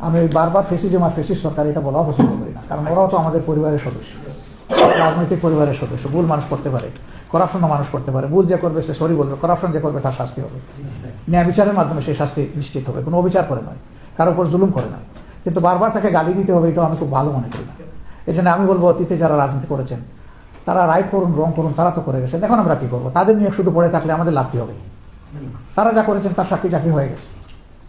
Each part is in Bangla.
আমি বারবার ফেসিজম আর ফেসিস্ট সরকার এটা বলাও পছন্দ করি না, কারণ ওরাও তো আমাদের পরিবারের সদস্য, রাজনৈতিক পরিবারের সদস্য। ভুল মানুষ করতে পারে, করাপশনও মানুষ করতে পারে। ভুল যে করবে সে সরি বলবে, করাপশন যে করবে তার শাস্তি হবে, ন্যায় বিচারের মাধ্যমে সেই শাস্তি নিশ্চিত হবে। কোনো অবিচার করে নয়, কারোর উপর জুলুম করে নয়। কিন্তু বারবার তাকে গালি দিতে হবে, এটা আমি খুব ভালো মনে করি না। এই জন্য আমি বলবো, অতীতে যারা রাজনীতি করেছেন তারা রাইট করুন রং করুন, তারা তো করে গেছেন। এখন আমরা কি করবো? তাদের নিয়ে শুধু পড়ে থাকলে আমাদের লাভ কি হবে? তারা যা করেছেন তার সাক্ষী জাতি হয়ে গেছে,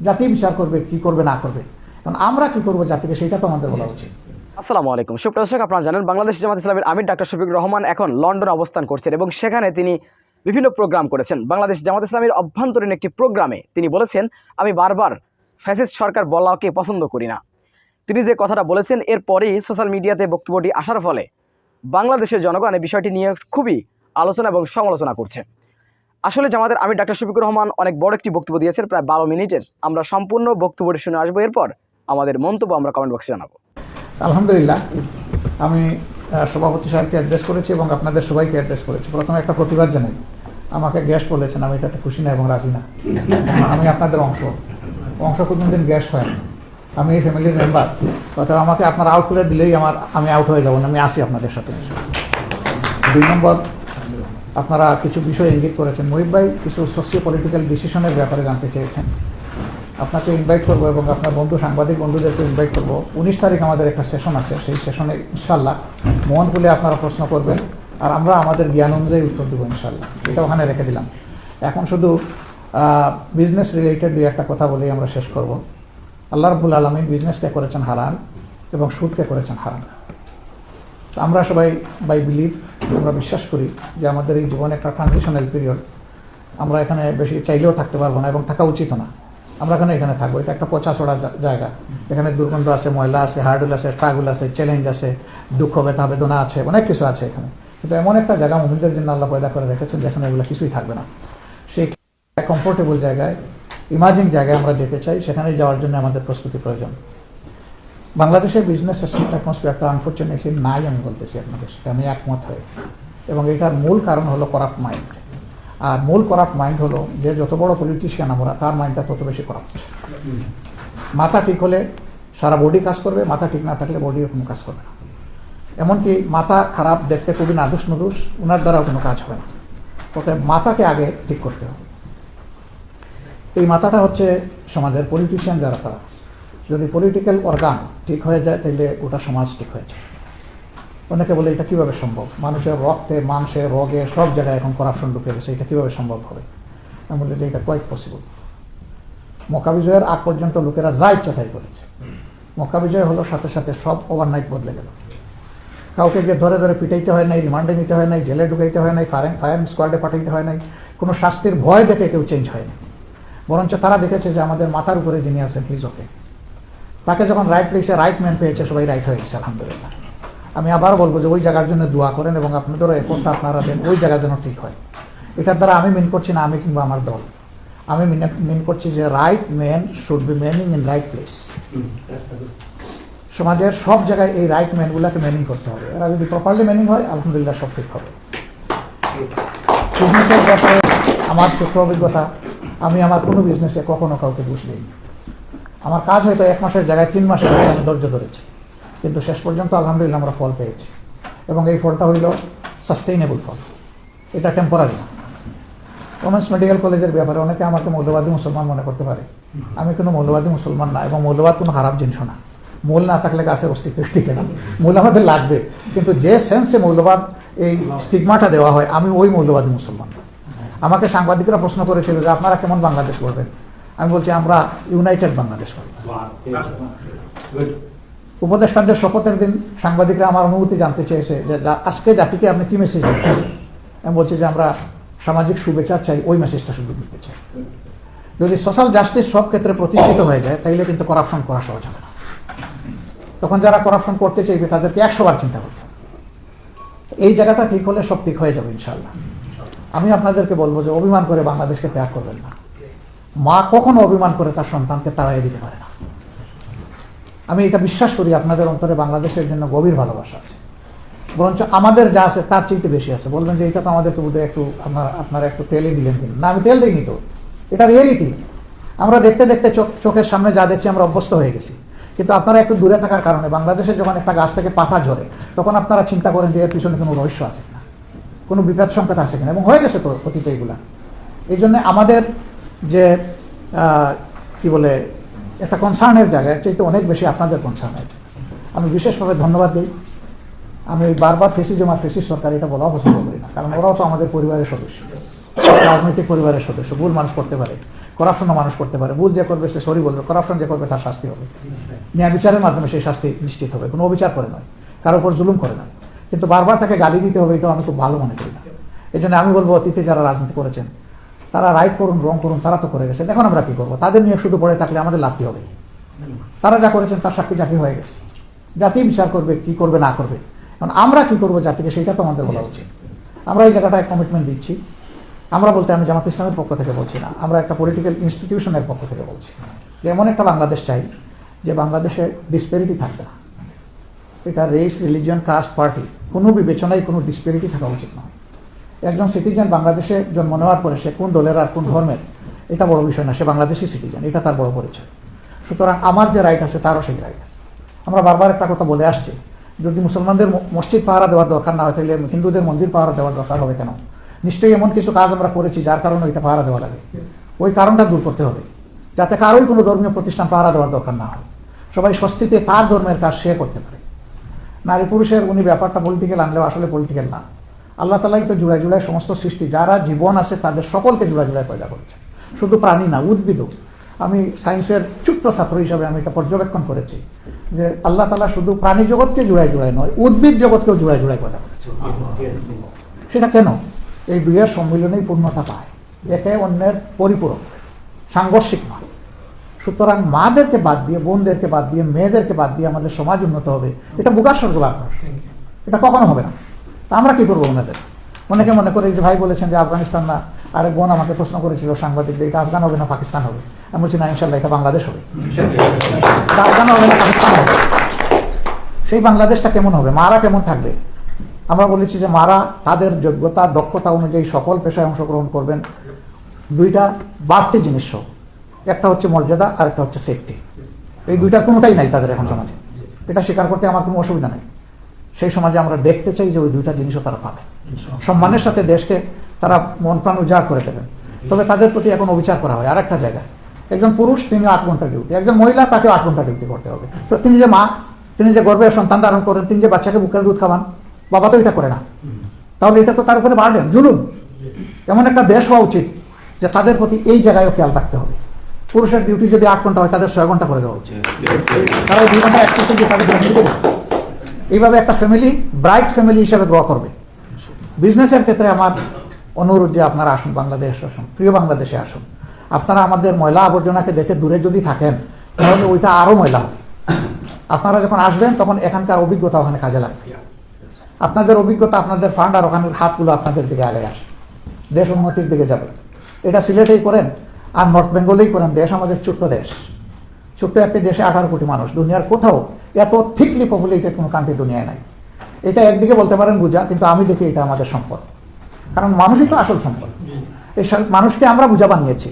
জাতি বিচার করবে কি করবে না করবে। কারণ আমরা কি করবো জাতিকে, সেটা তো আমাদের বলা উচিত। আসসালামু আলাইকুম সুপ্রিয় দর্শক, আপনারা জানেন বাংলাদেশ জামাত ইসলামের আমির ডক্টর শফিকুর রহমান এখন লন্ডনে অবস্থান করছেন এবং সেখানে তিনি বিভিন্ন প্রোগ্রাম করেছেন। বাংলাদেশ জামাত ইসলামের অভ্যন্তরীণ একটি প্রোগ্রামে তিনি বলেছেন, আমি বারবার ফ্যাসিস্ট সরকার বলাকে পছন্দ করি না। তিনি যে কথাটা বলেছেন এরপরেই সোশ্যাল মিডিয়াতে বক্তব্যটি আসার ফলে বাংলাদেশের জনগণ এই বিষয়টি নিয়ে খুবই আলোচনা এবং সমালোচনা করছে। আসলে জামাতের আমির ডক্টর শফিকুর রহমান অনেক বড় একটি বক্তব্য দিয়েছেন, প্রায় 12 মিনিটের। আমরা সম্পূর্ণ বক্তব্যটি শুনে আসবো, এরপর আমাদের মন্তব্য আমরা কমেন্ট বক্সে জানাবো। আলহামদুলিল্লাহ, আমি সভাপতি সাহেবকে অ্যাড্রেস করেছি এবং আপনাদের সবাইকে অ্যাড্রেস করেছি। প্রথমে একটা প্রতিবাদ জানাই, আমাকে গেস্ট বলেছেন, আমি এটাতে খুশি না এবং রাজি না। আমি আপনাদের অংশ কোনোদিন গেস্ট হয় না, আমি এই ফ্যামিলির মেম্বার। অর্থাৎ আমাকে আপনারা আউট করে দিলেই আমি আউট হয়ে যাবো না, আমি আসি আপনাদের সাথে। 2 নম্বর, আপনারা কিছু বিষয় ইঙ্গিত করেছেন। মুহিব ভাই কিছু সোশিও পলিটিক্যাল ডিসিশনের ব্যাপারে জানতে চেয়েছেন। আপনাকে ইনভাইট করবো এবং আপনার সাংবাদিক বন্ধুদেরকে ইনভাইট করবো। 19 তারিখ আমাদের একটা সেশন আছে, সেই সেশনে ইনশাল্লাহ মন খুলে আপনারা প্রশ্ন করবেন আর আমরা আমাদের জ্ঞান অনুযায়ী উত্তর দেবো ইনশাল্লাহ। এটা ওখানে রেখে দিলাম। এখন শুধু বিজনেস রিলেটেড 2-1 কথা বলেই আমরা শেষ করব। আল্লাহ রাব্বুল আলামিন বিজনেসকে করেছেন হালাল এবং সুদকে করেছেন হারাম। আমরা সবাই বাই বিলিভ, আমরা বিশ্বাস করি যে আমাদের এই জীবনে একটা ট্রানজিশনাল পিরিয়ড। আমরা এখানে বেশি চাইলেও থাকতে পারবো না এবং থাকা উচিত না। আমরা এখানে থাকবো, এটা একটা পচা-ছড়া জায়গা। এখানে দুর্গন্ধ আছে, ময়লা আছে, হার্ডুল আছে, স্ট্রাগল আছে, চ্যালেঞ্জ আছে, দুঃখ ব্যথা বেদনা আছে, অনেক কিছু আছে এখানে। কিন্তু এমন একটা জায়গা মুমিনদের জন্য আল্লাহ পয়দা করে রেখেছেন যেখানে এগুলো কিছুই থাকবে না। সেই কমফোর্টেবল জায়গায়, ইমাজিং জায়গায় আমরা যেতে চাই, সেখানে যাওয়ার জন্য আমাদের প্রস্তুতি প্রয়োজন। বাংলাদেশের বিজনেস অ্যাটমসফিয়ারটা আনফর্চুনেটলি নাই, আমি বলতেছি আপনাদের সাথে, আমি একমত হই। এবং এটার মূল কারণ হলো করাপ্ট মাইন্ড। আর মূল করাপ্ট মাইন্ড হলো যে যত বড় পলিটিশিয়ান আমরা, তার মাইন্ডটা তত বেশি করাপ্ট। মাথা ঠিক হলে সারা বডি কাজ করবে, মাথা ঠিক না থাকলে বডিও কোনো কাজ করবে না। এমনকি মাথা খারাপ, দেখতে খুবই নাদুস নুদুস, ওনার দ্বারাও কোনো কাজ হবে না। অতএব মাথাকে আগে ঠিক করতে হবে। এই মাথাটা হচ্ছে সমাজের পলিটিশিয়ান যারা, তারা যদি পলিটিক্যাল অর্গান ঠিক হয়ে যায় তাহলে ওটা সমাজ ঠিক হয়ে যায়। অনেকে বলে এটা কীভাবে সম্ভব? মানুষের রক্তে, মাংসে, রোগে সব জায়গায় এখন করাপশন ঢুকে গেছে, এটা কীভাবে সম্ভব হবে? আমি বলি যে এটা কোয়াইট পসিবল। মক্কা বিজয়ের আগ পর্যন্ত লোকেরা যা ইচ্ছা তাই করেছে। মক্কা বিজয় হলো, সাথে সাথে সব ওভারনাইট বদলে গেল। কাউকে গিয়ে ধরে ধরে পিটাইতে হয় নাই, রিমান্ডে নিতে হয় নাই, জেলে ঢুকাইতে হয় নাই, ফায়ারিং স্কোয়াডে পাঠাইতে হয় নাই, কোনো শাস্তির ভয় দেখে কেউ চেঞ্জ হয়নি। বরঞ্চ তারা দেখেছে যে আমাদের মাথার উপরে যিনি আছেন হিজ ওকে। তাকে যখন রাইট প্লেসে রাইট ম্যান পেয়েছে, সবাই রাইট হয়ে গেছে আলহামদুলিল্লাহ। আমি আবার বলবো যে ওই জায়গার জন্য দোয়া করেন এবং আপনাদেরও এফোর্টটা আপনারা দেন ওই জায়গা যেন ঠিক হয়। এটার দ্বারা আমি মিন করছি না আমি কিংবা আমার দল, আমি মিন করছি যে right man should be manning in right place. সমাজের সব জায়গায় এই রাইট ম্যানগুলোকে ম্যানিং করতে হবে। এরা যদি প্রপারলি ম্যানিং হয় আলহামদুলিল্লাহ সব ঠিক হবে। বিজনেসের ব্যাপারে আমার ছোট্ট অভিজ্ঞতা, আমি আমার কোনো বিজনেসে কখনো কাউকে দোষ দিইনি। আমার কাজ হয়তো 1 মাসের জায়গায় 3 মাসের আমি ধৈর্য ধরেছি, কিন্তু শেষ পর্যন্ত আলহামদুলিল্লাহ আমরা ফল পেয়েছি। এবং এই ফলটা হইল সাস্টেইনেবল ফল, এটা টেম্পোরারি না। ওমেন্স মেডিকেল কলেজের ব্যাপারে অনেকে আমাকে মৌলবাদী মুসলমান মনে করতে পারে। আমি কোনো মৌলবাদী মুসলমান না, এবং মৌলবাদ কোনো খারাপ জিনিস না। মূল না থাকলে গাছের অস্তিত্ব টিকে না। মূল আমাদের লাগবে, কিন্তু যে সেন্সে মৌলবাদ এই স্টিগমাটা দেওয়া হয়, আমি ওই মৌলবাদী মুসলমান। আমাকে সাংবাদিকরা প্রশ্ন করেছিল যে আপনারা কেমন বাংলাদেশ করবেন? আমি বলছি আমরা ইউনাইটেড বাংলাদেশ করব। উপদেষ্টাদের শপথের দিন সাংবাদিকরা আমার অনুভূতি জানতে চেয়েছে যে আজকে জাতিকে আপনি কি মেসেজ দিচ্ছেন? আমি বলছি যে আমরা সামাজিক সুবিচার চাই, ওই মেসেজটা শুধু দিতে চাই। যদি সোশ্যাল জাস্টিস সব ক্ষেত্রে প্রতিষ্ঠিত হয়ে যায় তাইলে কিন্তু করাপশন করা সহজ হবে না। তখন যারা করাপশন করতে চাইবে তাদেরকে 100 বার চিন্তা করতে হবে। এই জায়গাটা ঠিক হলে সব ঠিক হয়ে যাবে ইনশাল্লাহ। আমি আপনাদেরকে বলবো যে অভিমান করে বাংলাদেশকে ত্যাগ করবেন না। মা কখনো অভিমান করে তার সন্তানকে তাড়াইয়ে দিতে পারে না। আমি এটা বিশ্বাস করি, আপনাদের অন্তরে বাংলাদেশের জন্য গভীর ভালোবাসা আছে, বরঞ্চ আমাদের যা আছে তার চেয়ে বেশি আছে। বলবেন যে এটা তো আমাদেরকে বোধহয় একটু আপনারা একটু তেলই দিলেন কিনা। না, আমি তেল দিইনি তো, এটা রিয়েলিটি। আমরা দেখতে দেখতে চোখের সামনে যা দেখছি আমরা অভ্যস্ত হয়ে গেছি। কিন্তু আপনারা একটু দূরে থাকার কারণে বাংলাদেশে যখন একটা গাছ থেকে পাতা ঝরে তখন আপনারা চিন্তা করেন যে এর পিছনে কোনো রহস্য আছে কিনা, কোনো বিপদ সংকেত আছে কিনা, এবং হয়ে গেছে তো অতীতে এগুলা। এই জন্য আমাদের যে কি বলে একটা কনসার্নের জায়গা, এর চাইতে অনেক বেশি আপনাদের কনসার্নের। আমি বিশেষভাবে ধন্যবাদ দিই। আমি বারবার ফেসিজম আর ফেসিস সরকার এটা বলাও পছন্দ করি না, কারণ ওরাও তো আমাদের পরিবারের সদস্য, রাজনৈতিক পরিবারের সদস্য। ভুল মানুষ করতে পারে, করাপশনও মানুষ করতে পারে। ভুল যে করবে সে সরি বলবে, করাপশন যে করবে তার শাস্তি হবে, ন্যায় বিচারের মাধ্যমে সেই শাস্তি নিশ্চিত হবে, কোনো অবিচার করে নয়, কারোর উপর জুলুম করে নয়। কিন্তু বারবার তাকে গালি দিতে হবে, এটাও আমি খুব ভালো মনে করি না। এই জন্য আমি বলবো অতীতে যারা রাজনীতি করেছেন তারা রাইট করুন রং করুন, তারা তো করে গেছেন, এখন আমরা কি করবো? তাদের নিয়ে শুধু পড়ে থাকলে আমাদের লাভ কি হবে? তারা যা করেছেন তার সাক্ষী জাতি হয়ে গেছে, জাতি বিচার করবে কি করবে না করবে। এখন আমরা কি করবো জাতিকে, সেইটা তো আমাদের বলা উচিত। আমরা এই জায়গাটায় কমিটমেন্ট দিচ্ছি। আমরা বলতে আমি জামাত ইসলামের পক্ষ থেকে বলছি না, আমরা একটা পলিটিক্যাল ইনস্টিটিউশনের পক্ষ থেকে বলছি যে এমন একটা বাংলাদেশ চাই যে বাংলাদেশে ডিসপ্যারিটি থাকবে না। এটা রেস, রিলিজিয়ন, কাস্ট, পার্টি কোনো বিবেচনায় কোনো ডিসপ্যারিটি থাকা উচিত নয়। একজন সিটিজেন বাংলাদেশে জন্ম নেওয়ার পরে সে কোন দলের আর কোন ধর্মের এটা বড় বিষয় না, সে বাংলাদেশি সিটিজেন, এটা তার বড় পরিচয়। সুতরাং আমার যে রাইট আছে তারও সেই রাইট আছে। আমরা বারবার একটা কথা বলে আসছি, যদি মুসলমানদের মসজিদ পাহারা দেওয়ার দরকার না হয় তাহলে হিন্দুদের মন্দির পাহারা দেওয়ার দরকার হবে কেন? নিশ্চয়ই এমন কিছু কাজ আমরা করেছি যার কারণে ওইটা পাহারা দেওয়া লাগে। ওই কারণটা দূর করতে হবে, যাতে কারোই কোনো ধর্মীয় প্রতিষ্ঠান পাহারা দেওয়ার দরকার না হয়, সবাই স্বস্তিতে তার ধর্মের কাজ সে করতে পারে। নারী পুরুষের উনি ব্যাপারটা পলিটিক্যাল আনলেও আসলে পলিটিক্যাল না। আল্লাহ তালাই তো জুড়ায় জুড়ায় সমস্ত সৃষ্টি, যারা জীবন আছে তাদের সকলকে জুড়ায় জুড়ায় পয়দা করেছে, শুধু প্রাণী না, উদ্ভিদও। আমি সায়েন্সের ছোট্ট ছাত্র হিসাবে আমি এটা পর্যবেক্ষণ করেছি যে আল্লাহ তালা শুধু প্রাণী জগৎকে জুড়ায় জুড়ায় নয়, উদ্ভিদ জগৎকেও জুড়ায় জুড়ায় পয়দা করেছে। সেটা কেন? এই দুইয়ের সম্মিলনেই পূর্ণতা পায়, একে অন্যের পরিপূরক, সাংঘর্ষিক নয়। সুতরাং মাদেরকে বাদ দিয়ে, বোনদেরকে বাদ দিয়ে, মেয়েদেরকে বাদ দিয়ে আমাদের সমাজ উন্নত হবে, এটা বুকার স্বর্গ লাভ, এটা কখনো হবে না। তা আমরা কি করবো ওনাদের? অনেকে মনে করে যে ভাই বলেছেন যে আফগানিস্তান না, আরেক বোন আমাকে প্রশ্ন করেছিল সাংবাদিক যে এটা আফগান হবে না পাকিস্তান হবে। আমি বলছি না, ইনশাল্লাহ এটা বাংলাদেশ হবে। আফগান হবে না পাকিস্তান হবে। সেই বাংলাদেশটা কেমন হবে? মারা কেমন থাকবে? আমরা বলেছি যে মারা তাদের যোগ্যতা দক্ষতা অনুযায়ী সকল পেশায় অংশগ্রহণ করবেন। দুইটা বাড়তি জিনিস, একটা হচ্ছে মর্যাদা আর একটা হচ্ছে সেফটি। এই দুইটার কোনোটাই নাই তাদের এখন সমাজে। এটা স্বীকার করতে আমার কোনো অসুবিধা নেই। সেই সমাজে আমরা দেখতে চাই যে ওই দুইটা জিনিসও তারা পাবে। সম্মানের সাথে দেশকে তারা মন প্রাণ উজাড় করে দেবেন। তবে তাদের প্রতি এখন অবিচার করা হয় আরেকটা জায়গায়। একজন পুরুষ তিনি 8 ঘন্টা ডিউটি, একজন মহিলা তাকে 8 ঘন্টা ডিউটি করতে হবে। তো তিনি যে মা, তিনি যে গর্ভের সন্তান ধারণ করেন, তিনি যে বাচ্চাকে বুকের দুধ খাওয়ান, বাবা তো এটা করে না। তাহলে এটা তো তার উপরে বার্ডেন, জুলুম। এমন একটা দেশ হওয়া উচিত যে তাদের প্রতি এই জায়গায়ও খেয়াল রাখতে হবে। পুরুষের ডিউটি যদি 8 ঘন্টা হয় তাদের 6 ঘন্টা করে দেওয়া উচিত। তারা 2 ঘন্টা এক্সট্রা দিয়ে তাদের ডিউটি দেবে। এইভাবে একটা ফ্যামিলি ব্রাইট ফ্যামিলি হিসাবে গ্রো করবে। বিজনেসের ক্ষেত্রে আমার অনুরোধ যে আপনারা আসুন, বাংলাদেশ আসুন, প্রিয় বাংলাদেশে আসুন। আপনারা আমাদের ময়লা আবর্জনাকে দেখে দূরে যদি থাকেন তাহলে ওইটা আরও ময়লা হবে। আপনারা যখন আসবেন তখন এখানকার অভিজ্ঞতা ওখানে কাজে লাগবে। আপনাদের অভিজ্ঞতা, আপনাদের ফান্ড আর ওখানের হাতগুলো আপনাদের দিকে আগে আসবে, দেশ উন্নতির দিকে যাবে। এটা সিলেটেই করেন আর নর্থ বেঙ্গলেই করেন, দেশ আমাদের ছোট্ট দেশ। ছোট্ট একটি দেশে 18 কোটি মানুষ, দুনিয়ার কোথাও এত থিকলি পপুলেটেড কোনো কান্ট্রি দুনিয়ায় নাই। এটা একদিকে বলতে পারেন বোঝা, কিন্তু আমি দেখি এটা আমাদের সম্পদ, কারণ মানুষই তো আসল সম্পদ। এই মানুষকে আমরা বোঝা বানিয়েছি।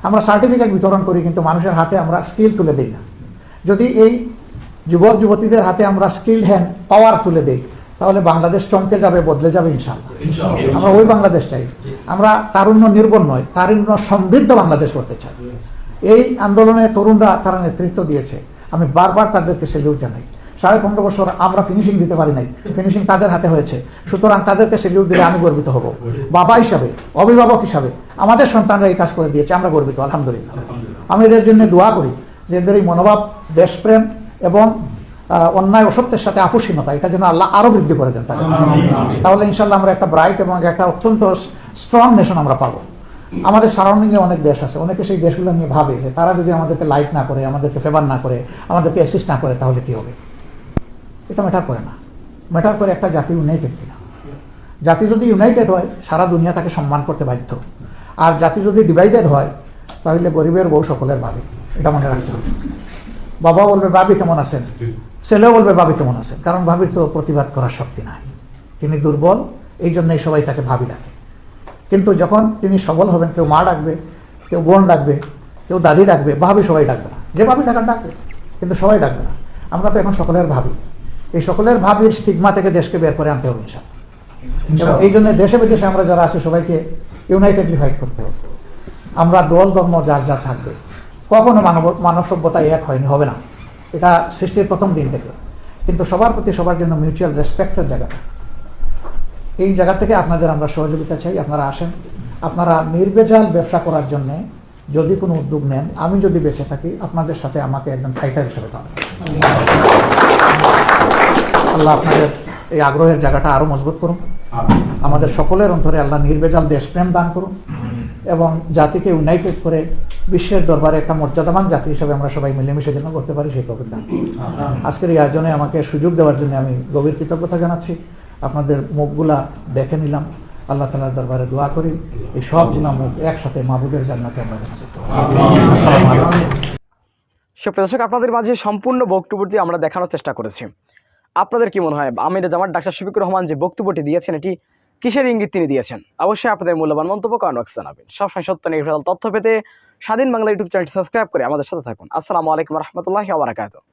আমরা সার্টিফিকেট বিতরণ করি কিন্তু মানুষের হাতে আমরা স্কিল তুলে দিই না। যদি এই যুবক যুবতীদের হাতে আমরা স্কিল হ্যান্ড পাওয়ার তুলে দিই তাহলে বাংলাদেশ চমকে যাবে, বদলে যাবে ইনশাআল্লাহ। আমরা ওই বাংলাদেশ চাই। আমরা তারুণ্য নির্ভর নয়, তারুণ্য সমৃদ্ধ বাংলাদেশ করতে চাই। এই আন্দোলনে তরুণরা তারা নেতৃত্ব দিয়েছে, আমি বারবার তাদেরকে সেলিউট জানাই। 15.5 বছর আমরা ফিনিশিং দিতে পারি নাই, ফিনিশিং তাদের হাতে হয়েছে। সুতরাং তাদেরকে সেলিউট দিলে আমি গর্বিত হব। বাবা হিসাবে, অভিভাবক হিসাবে আমাদের সন্তানরা এই কাজ করে দিয়েছে, আমরা গর্বিত আলহামদুলিল্লাহ। আমি এদের জন্য দোয়া করি যে এদের এই মনোভাব, দেশপ্রেম এবং অন্যায় অসত্যের সাথে আপোষহীনতা, এটা যেন আল্লাহ আরো বৃদ্ধি করে দেন তাদের। তাহলে ইনশাল্লাহ আমরা একটা ব্রাইট এবং একটা অত্যন্ত স্ট্রং নেশন আমরা পাবো। আমাদের সারাউন্ডিংয়ে অনেক দেশ আছে, অনেকে সেই দেশগুলো নিয়ে ভাবে যে তারা যদি আমাদেরকে লাইক না করে, আমাদেরকে ফেভার না করে, আমাদেরকে অ্যাসিস্ট না করে তাহলে কি হবে। এটা ম্যাটার করে না, ম্যাটার করে একটা জাতি ইউনাইটেড কিনা। জাতি যদি ইউনাইটেড হয় সারা দুনিয়া তাকে সম্মান করতে বাধ্য, আর জাতি যদি ডিভাইডেড হয় তাহলে গরিবের বউ সকলের ভাবি, এটা মনে রাখতে হবে। বাবা বলবে ভাবি কেমন আছেন, ছেলেও বলবে ভাবি কেমন আছেন, কারণ ভাবির তো প্রতিবাদ করার শক্তি নাই, তিনি দুর্বল, এই জন্যই সবাই তাকে ভাবি ডাকে। কিন্তু যখন তিনি সবল হবেন, কেউ মা ডাকবে, কেউ বোন ডাকবে, কেউ দাদি ডাকবে, ভাবি সবাই ডাকবে না। যে ভাবি ডাকার ডাকবে, কিন্তু সবাই ডাকবে না। আমরা তো এখন সকলের ভাবি, এই সকলের ভাবির স্টিগমা থেকে দেশকে বের করে আনতে হবে ইনশাআল্লাহ। এবং এই জন্য দেশে বিদেশে আমরা যারা আছি সবাইকে ইউনাইটেডলি ফাইট করতে হবে। আমরা দল ধর্ম যার যার থাকবে, কখনো মানব সভ্যতা এক হয়নি, হবে না, এটা সৃষ্টির প্রথম দিন থেকে। কিন্তু সবার প্রতি সবার জন্য মিউচুয়াল রেসপেক্টের জায়গাটা, এই জায়গা থেকে আপনাদের আমরা সহযোগিতা চাই। আপনারা আসেন, আপনারা নির্ভেজাল ব্যবসা করার জন্যে যদি কোনো উদ্যোগ নেন, আমি যদি বেঁচে থাকি আপনাদের সাথে আমাকে একজন ফাইটার হিসেবে পাবেন। আল্লাহ আপনাদের এই আগ্রহের জায়গাটা আরো মজবুত করুন। আমাদের সকলের অন্তরে আল্লাহ নির্ভেজাল দেশপ্রেম দান করুন এবং জাতিকে ইউনাইটেড করে বিশ্বের দরবারে একটা মর্যাদাবান জাতি হিসেবে আমরা সবাই মিলেমিশে যেন করতে পারি, সেই তৌফিক দান করুন। আজকের এই আয়োজনে আমাকে সুযোগ দেওয়ার জন্য আমি গভীর কৃতজ্ঞতা জানাচ্ছি। আপনাদের মুখগুলা দেখে নিলাম, আল্লাহ তাআলার দরবারে দোয়া করি এই সবগুলা মুখ একসাথে মাহবুবের জান্নাতে আমরা জানাতে পারি। আসসালামু আলাইকুম। সুপ্রিয় দর্শক, আপনাদের মাঝে সম্পূর্ণ বক্তব্যটি আমরা দেখানোর চেষ্টা করেছি। আপনাদের কি মনে হয় আমির জামাত ডাক্তার শফিকুর রহমান যে বক্তব্যটি দিয়েছেন এটি কিসের ইঙ্গিত তিনি দিয়েছেন? অবশ্যই আপনাদের মূল্যবান মন্তব্য কমেন্ট বক্সে জানাবেন। সবসময় সত্য নির্ভেজাল তথ্য পেতে স্বাধীন বাংলা ইউটিউব চ্যানেলটি সাবস্ক্রাইব করে আমাদের সাথে থাকুন। আসসালামু আলাইকুম রহমতুল্লাহি ওয়া বারাকাতুহু।